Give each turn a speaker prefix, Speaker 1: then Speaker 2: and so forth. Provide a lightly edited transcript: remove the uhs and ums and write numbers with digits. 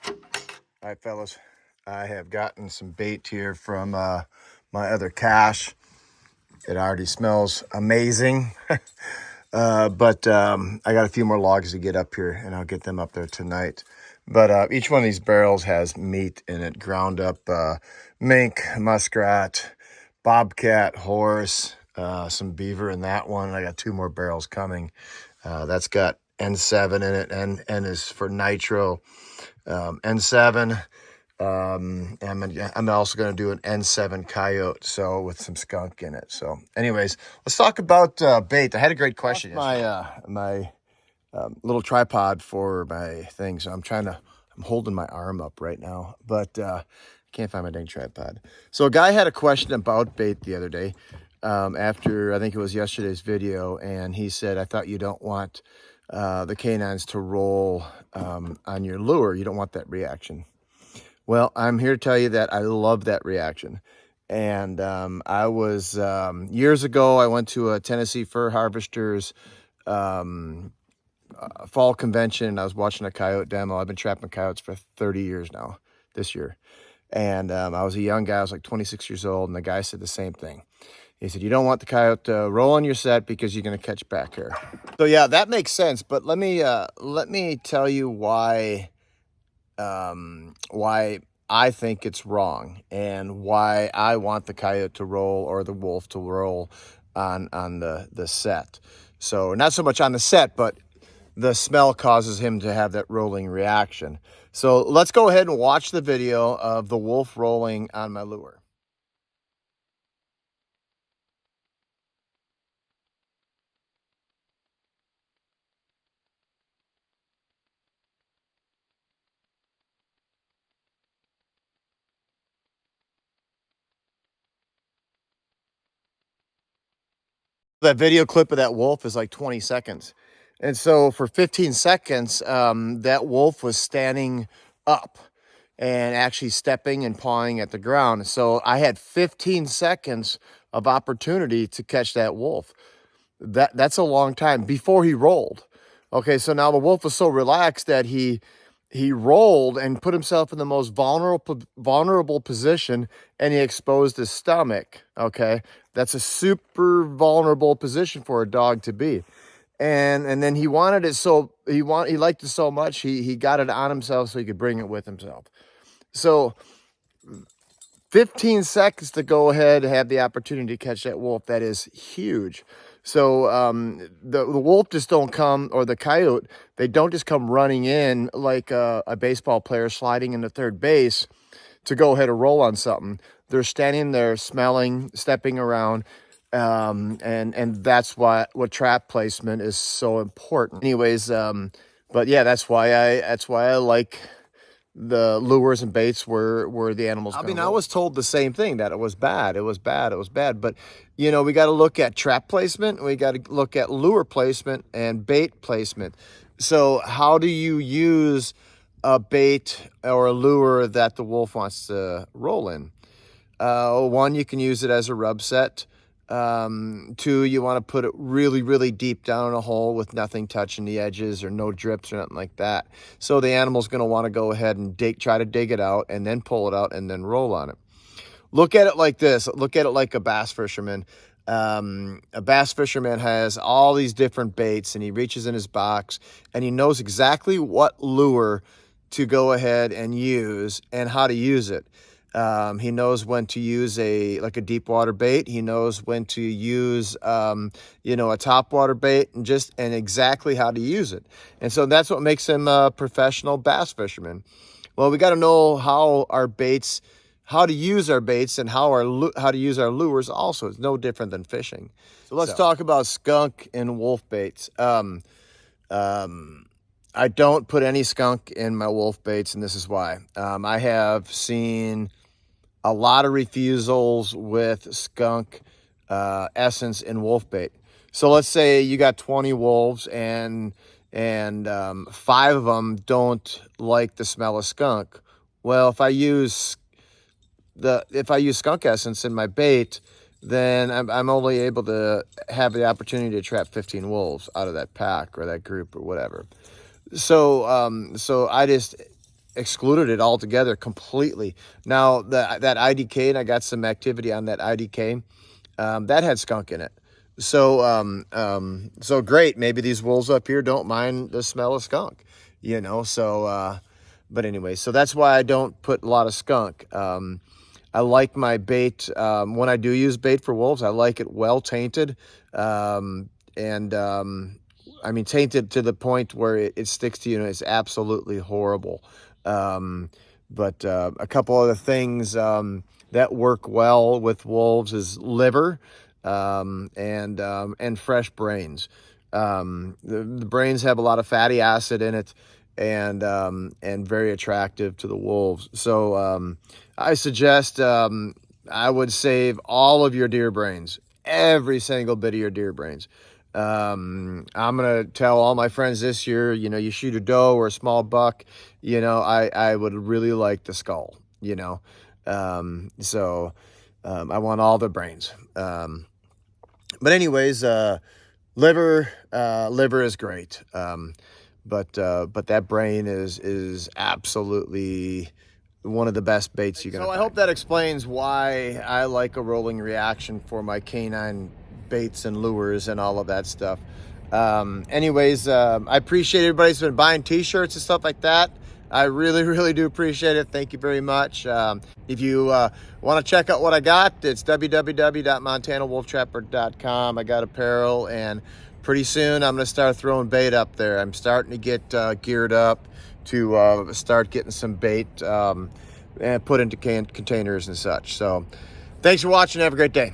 Speaker 1: All right, fellas, I have gotten some bait here from my other cache. It already smells amazing. But I got a few more logs to get up here, and I'll get them up there tonight. But each one of these barrels has meat in it, ground up mink, muskrat, bobcat, horse, some beaver in that one. I got 2 more barrels coming. That's got N7 in it, and N is for nitro. N7. I'm also going to do an N7 coyote, so with some skunk in it. So anyways, let's talk about bait. I had a great question. My little tripod for my thing. So I'm holding my arm up right now, but can't find my dang tripod. So a guy had a question about bait the other day, after I think it was yesterday's video, and he said, I thought you don't want the canines to roll on your lure. You don't want that reaction. Well, I'm here to tell you that I love that reaction. And I was, years ago, I went to a Tennessee Fur Harvesters fall convention. I was watching a coyote demo. I've been trapping coyotes for 30 years now, this year. And I was a young guy. I was like 26 years old. And the guy said the same thing. He said, you don't want the coyote to roll on your set because you're going to catch back hair. So yeah, that makes sense. But let me tell you why I think it's wrong, and why I want the coyote to roll or the wolf to roll on the set. So not so much on the set, but the smell causes him to have that rolling reaction. So let's go ahead and watch the video of the wolf rolling on my lure. That video clip of that wolf is like 20 seconds. And so for 15 seconds, that wolf was standing up and actually stepping and pawing at the ground. So I had 15 seconds of opportunity to catch that wolf. That's a long time before he rolled. Okay, so now the wolf was so relaxed that he rolled and put himself in the most vulnerable position, and he exposed his stomach. Okay, that's a super vulnerable position for a dog to be. And then he wanted it, so he liked it so much he got it on himself so he could bring it with himself. So 15 seconds to go ahead and have the opportunity to catch that wolf, that is huge. So the wolf just don't come, or the coyote, they don't just come running in like a baseball player sliding into third base to go ahead and roll on something. They're standing there smelling, stepping around, and that's what trap placement is so important. Anyways, but yeah, that's why I like the lures and baits where the animals. I mean, I was told the same thing, that it was bad. It was bad. But you know, we got to look at trap placement. We got to look at lure placement and bait placement. So how do you use a bait or a lure that the wolf wants to roll in? One, you can use it as a rub set. 2, you want to put it really, really deep down in a hole with nothing touching the edges or no drips or nothing like that. So the animal's going to want to go ahead and try to dig it out and then pull it out and then roll on it. Look at it like this. Look at it like a bass fisherman. A bass fisherman has all these different baits, and he reaches in his box and he knows exactly what lure to go ahead and use and how to use it. He knows when to use a deep water bait. He knows when to use, a top water bait, and exactly how to use it. And so that's what makes him a professional bass fisherman. Well, we got to know how to use our baits, and how to use our lures also. It's no different than fishing. So let's talk about skunk and wolf baits. I don't put any skunk in my wolf baits, and this is why. I have seen a lot of refusals with skunk essence in wolf bait. So let's say you got 20 wolves, and 5 of them don't like the smell of skunk. Well, if I use skunk essence in my bait, then I'm only able to have the opportunity to trap 15 wolves out of that pack or that group or whatever. So I just excluded it altogether completely. Now that IDK, and I got some activity on that IDK, that had skunk in it. So great. Maybe these wolves up here don't mind the smell of skunk, you know. But anyway, so that's why I don't put a lot of skunk. I like my bait, when I do use bait for wolves, I like it well tainted. And I mean, tainted to the point where it sticks to you and it's absolutely horrible. But a couple other things that work well with wolves is liver, and fresh brains. The brains have a lot of fatty acid in it, and very attractive to the wolves. So I suggest, I would save all of your deer brains, every single bit of your deer brains. I'm gonna tell all my friends this year, you know, you shoot a doe or a small buck, you know, I would really like the skull, you know. I want all the brains. But anyways, liver is great. But that brain is absolutely one of the best baits you're gonna find. So I hope that explains why I like a rolling reaction for my canine baits and lures and all of that stuff. Anyways, I appreciate everybody's been buying t-shirts and stuff like that. I really, really do appreciate it. Thank you very much. If you want to check out what I got, it's www.montanawolftrapper.com. I got apparel, and pretty soon I'm going to start throwing bait up there. I'm starting to get geared up to start getting some bait and put into containers and such. So thanks for watching. Have a great day.